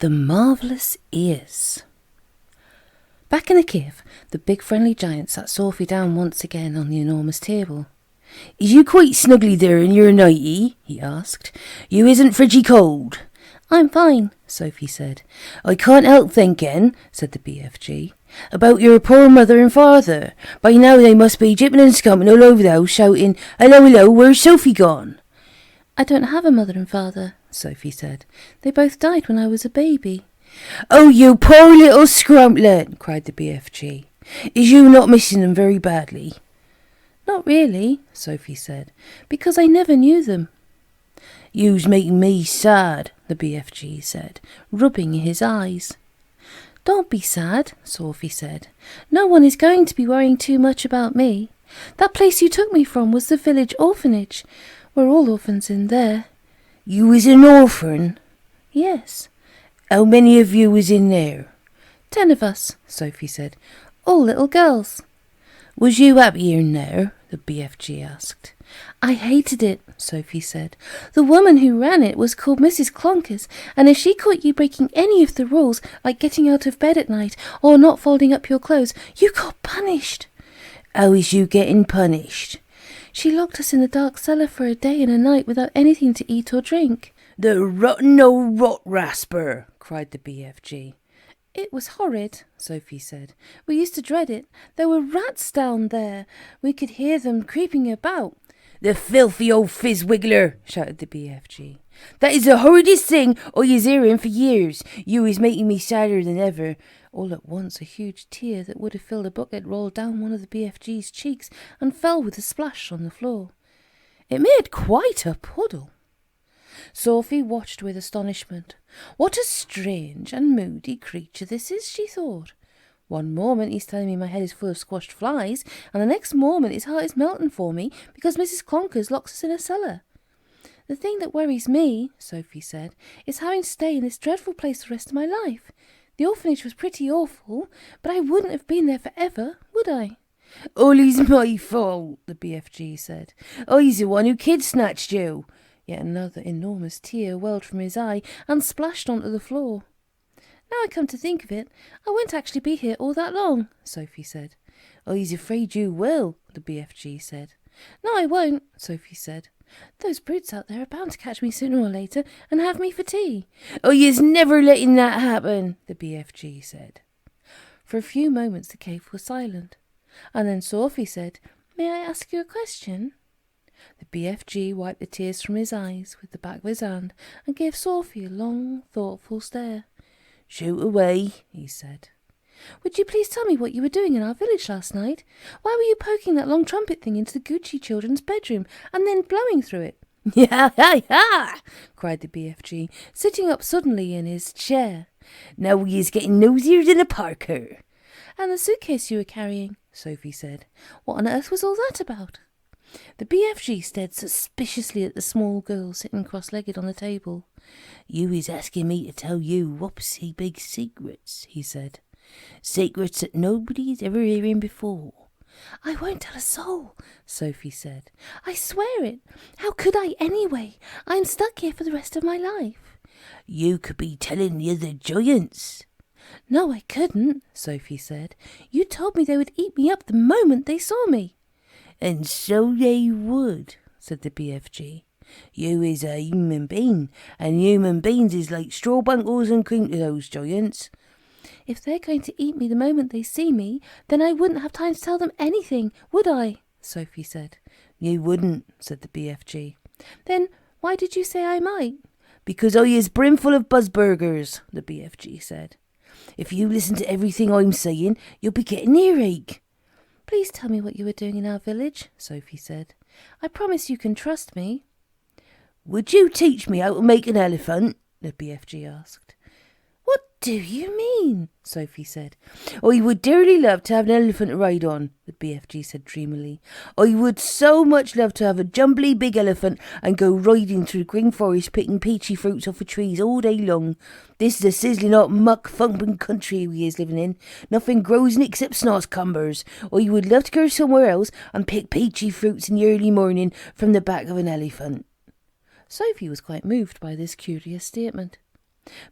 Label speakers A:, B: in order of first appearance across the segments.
A: The Marvellous Ears. Back in the cave, the big friendly giant sat Sophie down once again on the enormous table. "Is you quite snugly there in your nightie?" he asked. "You isn't fridgy cold?" "I'm fine," Sophie said. "I can't help thinking," said the BFG, "about your poor mother and father. By now they must be jipping and scumping all over the house, shouting, 'Hello, hello, where's Sophie gone?'" "I don't have a mother and father," Sophie said. "They both died when I was a baby." "Oh, you poor little scrumplet!" cried the BFG. "Is you not missing them very badly?" "Not really," Sophie said, "because I never knew them." "You's making me sad," the BFG said, rubbing his eyes. "Don't be sad," Sophie said. "No one is going to be worrying too much about me. That place you took me from was the village orphanage. We're all orphans in there." "You is an orphan?" "Yes." "How many of you was in there?" 10 of us, Sophie said. "All little girls." "Was you happy in there?" the BFG asked. "I hated it," Sophie said. "The woman who ran it was called Mrs. Clonkers, and if she caught you breaking any of the rules, like getting out of bed at night or not folding up your clothes, you got punished." "How is you getting punished?" "She locked us in the dark cellar for a day and a night without anything to eat or drink." "The rotten old rot rasper!" cried the BFG. "It was horrid," Sophie said. "We used to dread it. There were rats down there. We could hear them creeping about." "The filthy old fizzwiggler!" shouted the BFG. "That is the horridest thing I is hearing for years. You is making me sadder than ever." All at once a huge tear that would have filled a bucket rolled down one of the BFG's cheeks and fell with a splash on the floor. It made quite a puddle. Sophie watched with astonishment. "What a strange and moody creature this is," she thought. "One moment he's telling me my head is full of squashed flies, and the next moment his heart is melting for me because Mrs. Clonkers locks us in a cellar. The thing that worries me," Sophie said, "is having to stay in this dreadful place the rest of my life. The orphanage was pretty awful, but I wouldn't have been there forever, would I?" "All is my fault," the BFG said. "I's the one who kid-snatched you." Yet another enormous tear welled from his eye and splashed onto the floor. "Now I come to think of it, I won't actually be here all that long," Sophie said. "I's afraid you will," the BFG said. "No, I won't," Sophie said. "Those brutes out there are bound to catch me sooner or later and have me for tea." "I's never letting that happen," the BFG said. For a few moments the cave was silent, and then Sophie said, "May I ask you a question?" The BFG wiped the tears from his eyes with the back of his hand and gave Sophie a long, thoughtful stare. "Shoot away," he said. "Would you please tell me what you were doing in our village last night? Why were you poking that long trumpet thing into the Gucci children's bedroom and then blowing through it?" "Ha ha ha!" cried the BFG, sitting up suddenly in his chair. "Now he is getting nosier than a Parker." "And the suitcase you were carrying," Sophie said. "What on earth was all that about?" The BFG stared suspiciously at the small girl sitting cross-legged on the table. "You is asking me to tell you whoopsie big secrets," he said. "Secrets that nobody's ever hearing before." "I won't tell a soul," Sophie said. "I swear it. How could I anyway? I'm stuck here for the rest of my life." "You could be telling the other giants." "No, I couldn't," Sophie said. "You told me they would eat me up the moment they saw me." "And so they would," said the BFG. "You is a human being, and human beings is like straw bunkles and cream to those giants." "If they're going to eat me the moment they see me, then I wouldn't have time to tell them anything, would I?" Sophie said. "You wouldn't," said the BFG. "Then why did you say I might?" "Because I is brimful of buzzburgers," the BFG said. "If you listen to everything I'm saying, you'll be getting earache." "Please tell me what you were doing in our village," Sophie said. "I promise you can trust me." "Would you teach me how to make an elephant?" the BFG asked. "What do you mean?" Sophie said. "I would dearly love to have an elephant to ride on," the BFG said dreamily. "I would so much love to have a jumbly big elephant and go riding through the green forest picking peachy fruits off the trees all day long. This is a sizzling hot muck thumping country we is living in. Nothing grows in it except snozzcumbers. I would love to go somewhere else and pick peachy fruits in the early morning from the back of an elephant." Sophie was quite moved by this curious statement.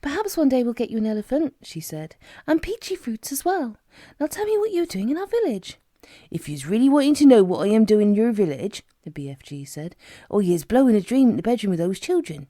A: Perhaps one day we'll get you an elephant, she said, and peachy fruits as well. Now tell me what you're doing in our village. If you's really wanting to know what I am doing in your village, the BFG said, I is blowing a dream in the bedroom with those children.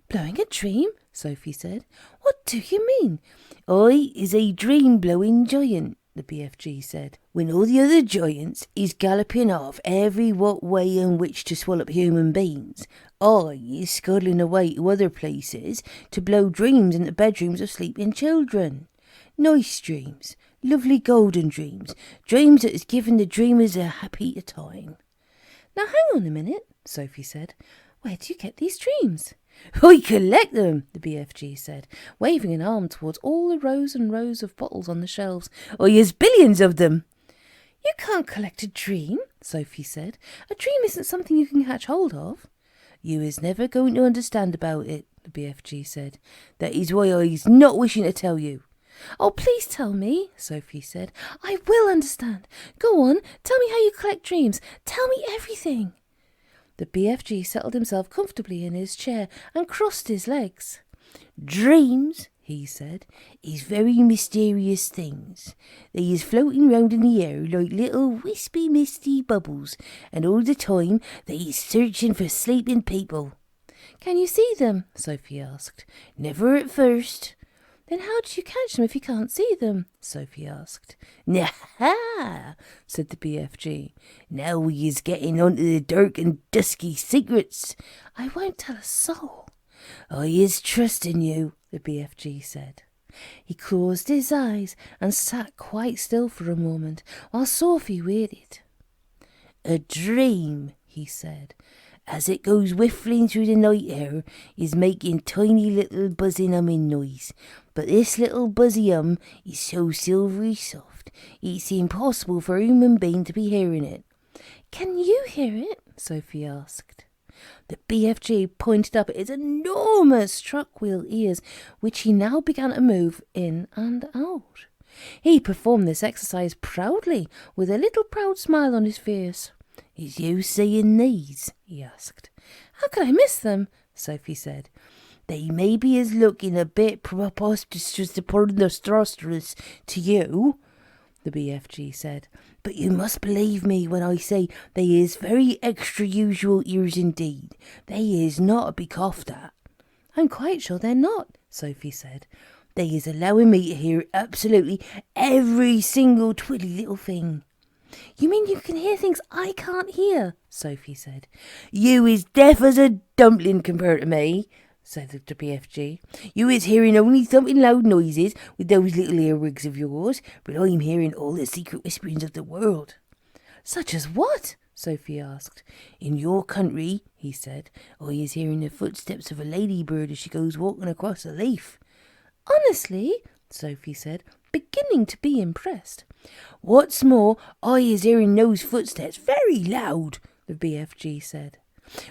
A: Blowing a dream? Sophie said. What do you mean? I is a dream-blowing giant, the BFG said. When all the other giants is galloping off every what way in which to swallow up human beings, I is scuttling away to other places to blow dreams in the bedrooms of sleeping children. Nice dreams, lovely golden dreams, dreams that has given the dreamers a happy time. Now hang on a minute, Sophie said. Where do you get these dreams? I collect them, the BFG said, waving an arm towards all the rows and rows of bottles on the shelves. I has billions of them. You can't collect a dream, Sophie said. A dream isn't something you can catch hold of. You is never going to understand about it, the BFG said. That is why I is not wishing to tell you. Oh, please tell me, Sophie said. I will understand. Go on, tell me how you collect dreams. Tell me everything. The BFG settled himself comfortably in his chair and crossed his legs. Dreams, he said, is very mysterious things. They is floating round in the air like little wispy misty bubbles, and all the time they is searching for sleeping people. Can you see them? Sophie asked. Never at first. Then how do you catch them if you can't see them? Sophie asked. Nah, said the BFG. Now he is getting onto the dark and dusky secrets. I won't tell a soul. I is trusting you, the BFG said. He closed his eyes and sat quite still for a moment while Sophie waited. A dream, he said, as it goes whiffling through the night air, is making tiny little buzzing humming noise. But this little buzzy hum is so silvery soft, it's impossible for a human being to be hearing it. Can you hear it? Sophie asked. The BFG pointed up at his enormous truck-wheel ears, which he now began to move in and out. He performed this exercise proudly, with a little proud smile on his face. Is you seeing these? He asked. How could I miss them? Sophie said. They may be as looking a bit preposterous to you, the BFG said, but you must believe me when I say they is very extra usual ears indeed. They is not to be coughed at. I'm quite sure they're not, Sophie said. They is allowing me to hear absolutely every single twiddly little thing. You mean you can hear things I can't hear? Sophie said. You is deaf as a dumpling compared to me, said the BFG. You is hearing only thumping loud noises with those little earwigs of yours, but I'm hearing all the secret whisperings of the world. Such as what? Sophie asked. In your country, he said, I is hearing the footsteps of a ladybird as she goes walking across a leaf. Honestly? Sophie said, beginning to be impressed. What's more, I is hearing those footsteps very loud, the BFG said.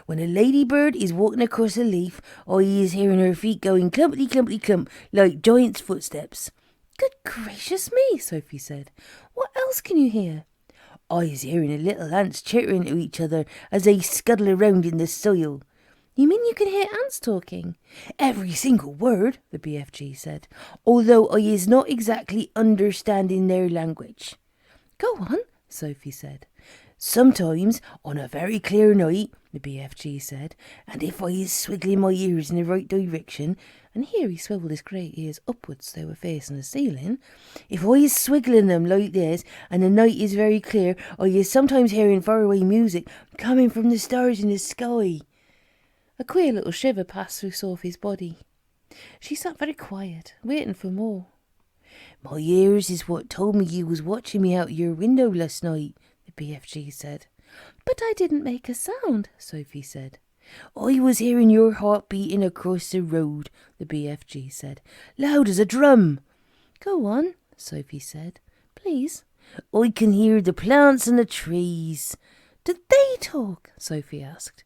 A: When a ladybird is walking across a leaf, I is hearing her feet going clumpity clumpity clump like giant's footsteps. Good gracious me, Sophie said. What else can you hear? I is hearing the little ants chittering to each other as they scuttle around in the soil. You mean you can hear ants talking? Every single word, the BFG said, although I is not exactly understanding their language. Go on, Sophie said. Sometimes, on a very clear night, the BFG said, and if I is swiggling my ears in the right direction, and here he swiveled his grey ears upwards so they were facing the ceiling, if I is swiggling them like this, and the night is very clear, I is sometimes hearing faraway music coming from the stars in the sky. A queer little shiver passed through Sophie's body. She sat very quiet, waiting for more. My ears is what told me you was watching me out your window last night, the BFG said. But I didn't make a sound, Sophie said. I was hearing your heart beating across the road, the BFG said, loud as a drum. Go on, Sophie said. Please. I can hear the plants and the trees. Did they talk? Sophie asked.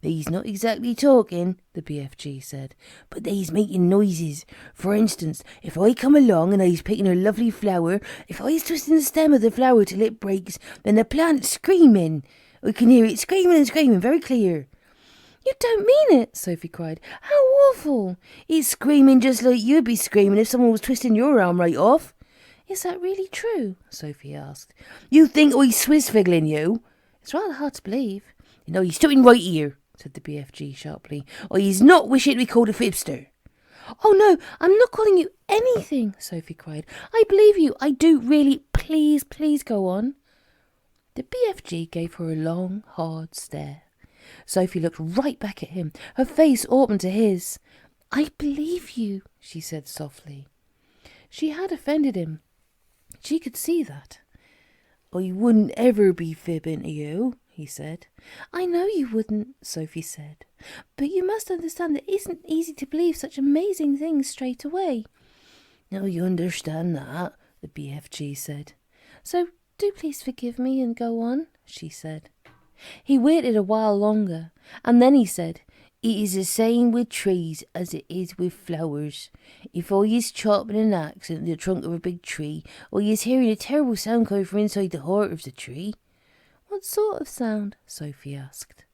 A: They's not exactly talking, the BFG said, but they's making noises. For instance, if I come along and I's picking a lovely flower, if I's twisting the stem of the flower till it breaks, then the plant's screaming. I can hear it screaming and screaming very clear. You don't mean it, Sophie cried. How awful! It's screaming just like you'd be screaming if someone was twisting your arm right off. Is that really true? Sophie asked. You think I swizz-figgling you? It's rather hard to believe. No, he's sitting right here, said the BFG sharply. Or he's not wishing to be called a fibster. Oh no, I'm not calling you anything, Sophie cried. I believe you, I do really. Please, please go on. The BFG gave her a long, hard stare. Sophie looked right back at him, her face open to his. I believe you, she said softly. She had offended him. She could see that. I wouldn't ever be fibbing to you, he said. I know you wouldn't, Sophie said. But you must understand it isn't easy to believe such amazing things straight away. Now you understand that, the BFG said. So do please forgive me and go on, she said. He waited a while longer, and then he said, It is the same with trees as it is with flowers. If I is chopping an axe in the trunk of a big tree, I is hearing a terrible sound coming from inside the heart of the tree. What sort of sound? Sophie asked.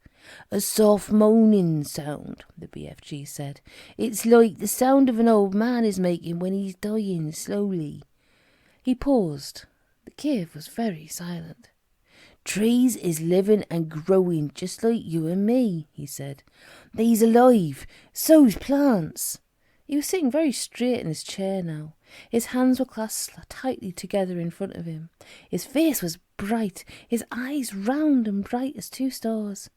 A: A soft moaning sound, the BFG said. It's like the sound of an old man is making when he's dying slowly. He paused. The cave was very silent. Trees is living and growing just like you and me, he said. They's alive. So's plants. He was sitting very straight in his chair now. His hands were clasped tightly together in front of him. His face was bright, his eyes round and bright as two stars.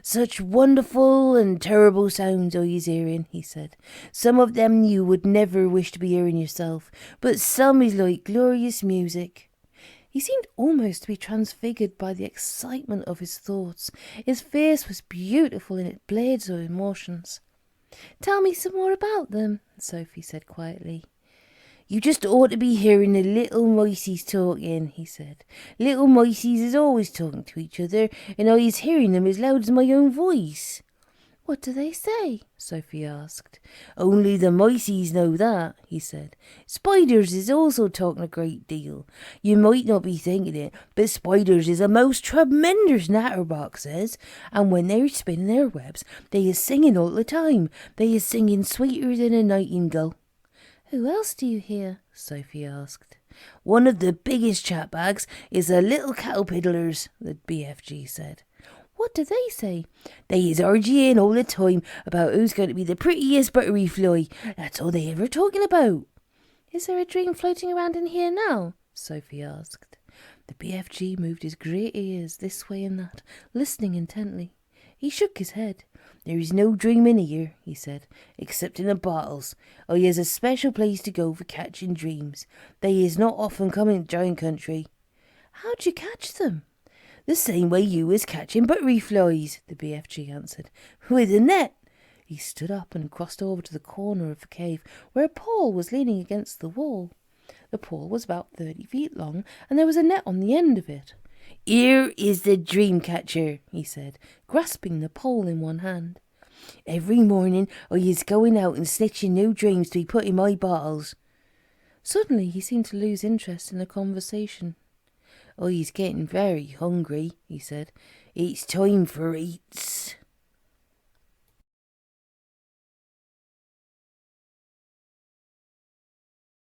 A: Such wonderful and terrible sounds I is hearing, he said. Some of them you would never wish to be hearing yourself, but some is like glorious music. He seemed almost to be transfigured by the excitement of his thoughts. His face was beautiful in its blades of emotions. Tell me some more about them, Sophie said quietly. You just ought to be hearing the little miceys talking, he said. Little miceys is always talking to each other, and I is hearing them as loud as my own voice. What do they say? Sophie asked. Only the miceys know that, he said. Spiders is also talking a great deal. You might not be thinking it, but spiders is a most tremendous natterboxes, and when they're spinning their webs, they is singing all the time. They is singing sweeter than a nightingale. Who else do you hear? Sophie asked. One of the biggest chatbags is the little caterpillars, the BFG said. What do they say? They is arguing all the time about who's going to be the prettiest buttery fly. That's all they ever talking about. Is there a dream floating around in here now? Sophie asked. The BFG moved his grey ears this way and that, listening intently. He shook his head. There is no dream in here, he said, except in the bottles. I has a special place to go for catching dreams. They is not often come in giant country. How'd you catch them? The same way you was catching buttery flies, the BFG answered. With a net. He stood up and crossed over to the corner of the cave where a pole was leaning against the wall. The pole was about 30 feet long, and there was a net on the end of it. Here is the dream catcher, he said, grasping the pole in one hand. Every morning I is going out and snitching new dreams to be put in my bottles. Suddenly he seemed to lose interest in the conversation. I's getting very hungry, he said. It's time for eats.